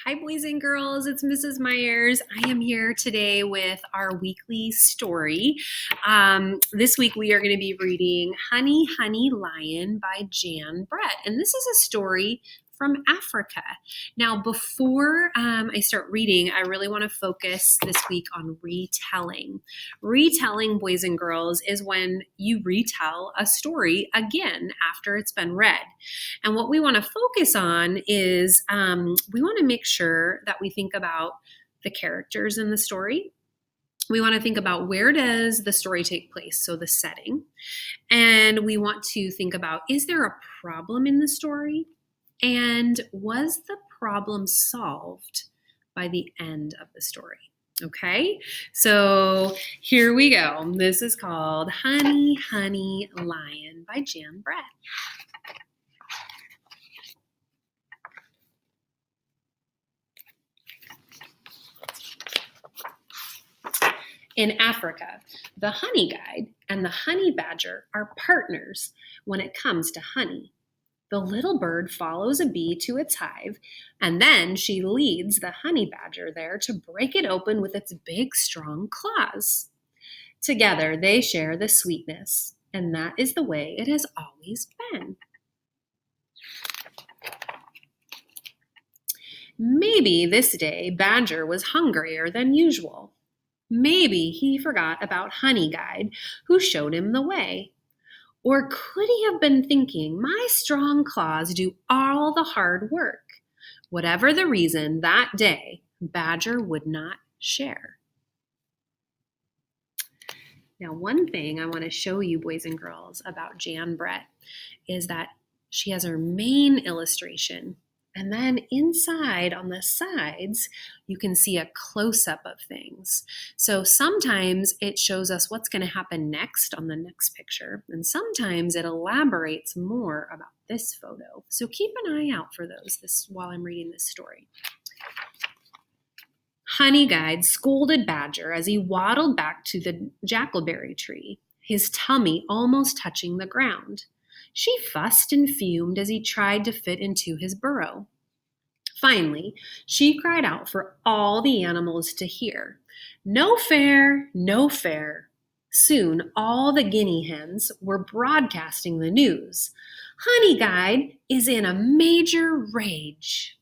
Hi, boys and girls. It's Mrs. Myers. I am here today with our weekly story. This week we are going to be reading Honey, Honey Lion by Jan Brett. And this is a story from Africa. Now, before I start reading, I really want to focus this week on retelling. Retelling, boys and girls, is when you retell a story again after it's been read. And what we want to focus on is we want to make sure that we think about the characters in the story. We want to think about where does the story take place, so the setting. And we want to think about, is there a problem in the story? And was the problem solved by the end of the story? Okay, so here we go. This is called Honey, Honey Lion by Jan Brett. In Africa, the honey guide and the honey badger are partners when it comes to honey. The little bird follows a bee to its hive, and then she leads the honey badger there to break it open with its big, strong claws. Together, they share the sweetness, and that is the way it has always been. Maybe this day Badger was hungrier than usual. Maybe he forgot about Honey Guide, who showed him the way. Or could he have been thinking, my strong claws do all the hard work? Whatever the reason, that day, Badger would not share. Now, one thing I want to show you, boys and girls, about Jan Brett is that she has her main illustration. And then inside on the sides, you can see a close-up of things. So sometimes it shows us what's going to happen next on the next picture. And sometimes it elaborates more about this photo. So keep an eye out for those while I'm reading this story. Honey Guide scolded Badger as he waddled back to the jackalberry tree, his tummy almost touching the ground. She fussed and fumed as he tried to fit into his burrow. Finally, she cried out for all the animals to hear, "No fair, no fair." Soon, all the guinea hens were broadcasting the news. Honey Guide is in a major rage.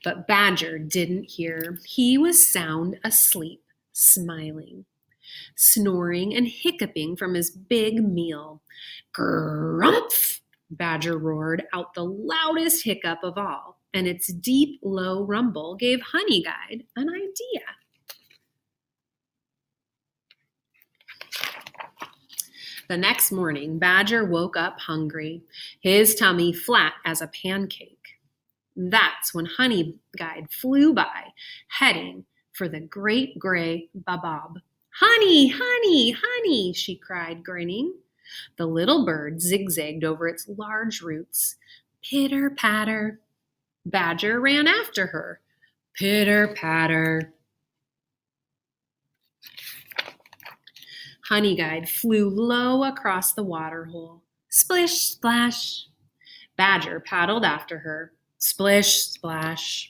But Badger didn't hear. He was sound asleep, smiling, snoring and hiccuping from his big meal. Grumph! Badger roared out the loudest hiccup of all, and its deep, low rumble gave Honey Guide an idea. The next morning, Badger woke up hungry, his tummy flat as a pancake. That's when Honey Guide flew by, heading for the great gray baobab. "Honey, honey, honey," she cried, grinning. The little bird zigzagged over its large roots. Pitter-patter. Badger ran after her. Pitter-patter. Honey Guide flew low across the water hole. Splish, splash. Badger paddled after her. Splish, splash.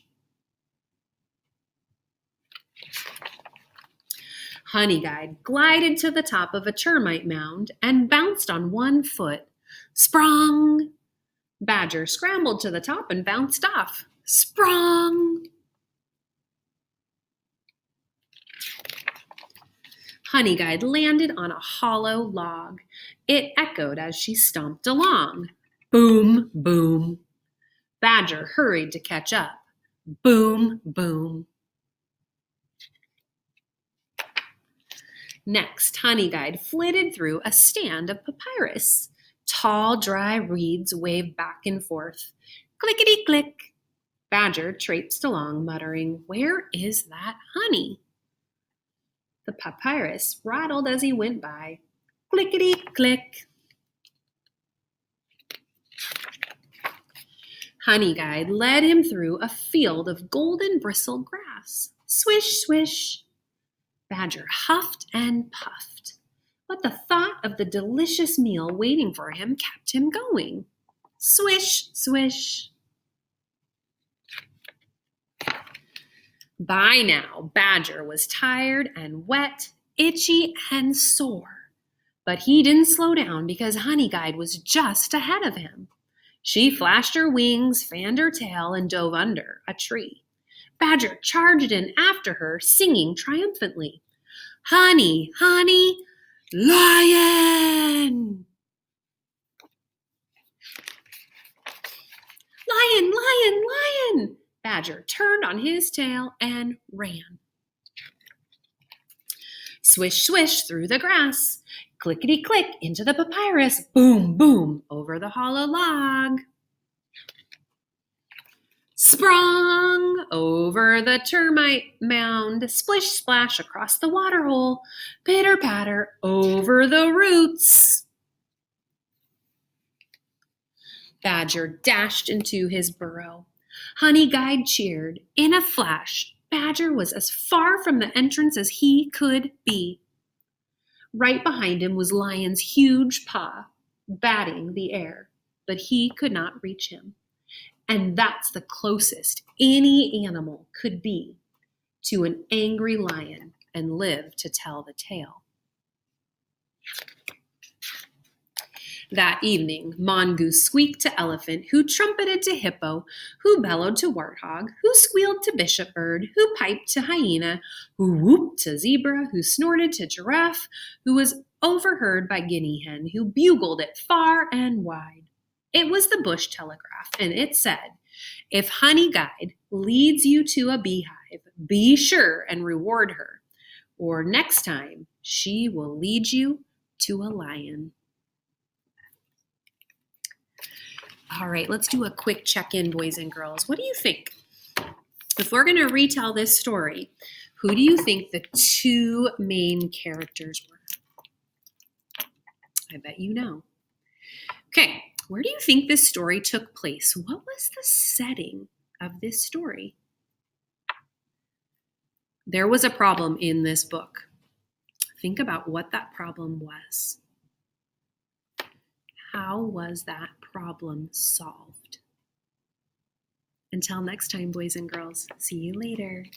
Honey Guide glided to the top of a termite mound and bounced on one foot. Sprung! Badger scrambled to the top and bounced off. Sprung! Honey Guide landed on a hollow log. It echoed as she stomped along. Boom, boom. Badger hurried to catch up. Boom, boom. Next, Honey Guide flitted through a stand of papyrus. Tall, dry reeds waved back and forth. Clickety-click. Badger traipsed along, muttering, "Where is that honey?" The papyrus rattled as he went by. Clickety-click. Honey Guide led him through a field of golden bristled grass. Swish, swish. Badger huffed and puffed, but the thought of the delicious meal waiting for him kept him going. Swish, swish. By now, Badger was tired and wet, itchy and sore. But he didn't slow down because Honeyguide was just ahead of him. She flashed her wings, fanned her tail, and dove under a tree. Badger charged in after her, singing triumphantly, "Honey, honey, lion! Lion, lion, lion!" Badger turned on his tail and ran. Swish, swish through the grass. Clickety-click into the papyrus. Boom, boom over the hollow log. Sprung over the termite mound. Splish, splash across the water hole. Pitter, patter over the roots. Badger dashed into his burrow. Honeyguide cheered. In a flash, Badger was as far from the entrance as he could be. Right behind him was Lion's huge paw, batting the air, but he could not reach him. And that's the closest any animal could be to an angry lion and live to tell the tale. That evening, Mongoose squeaked to Elephant, who trumpeted to Hippo, who bellowed to Warthog, who squealed to Bishop Bird, who piped to Hyena, who whooped to Zebra, who snorted to Giraffe, who was overheard by Guinea Hen, who bugled it far and wide. It was the Bush Telegraph, and it said, "If Honeyguide leads you to a beehive, be sure and reward her, or next time she will lead you to a lion." All right, let's do a quick check-in, boys and girls. What do you think? If we're going to retell this story, who do you think the two main characters were? I bet you know. Okay, where do you think this story took place? What was the setting of this story? There was a problem in this book. Think about what that problem was. How was that problem solved? Until next time, boys and girls, see you later.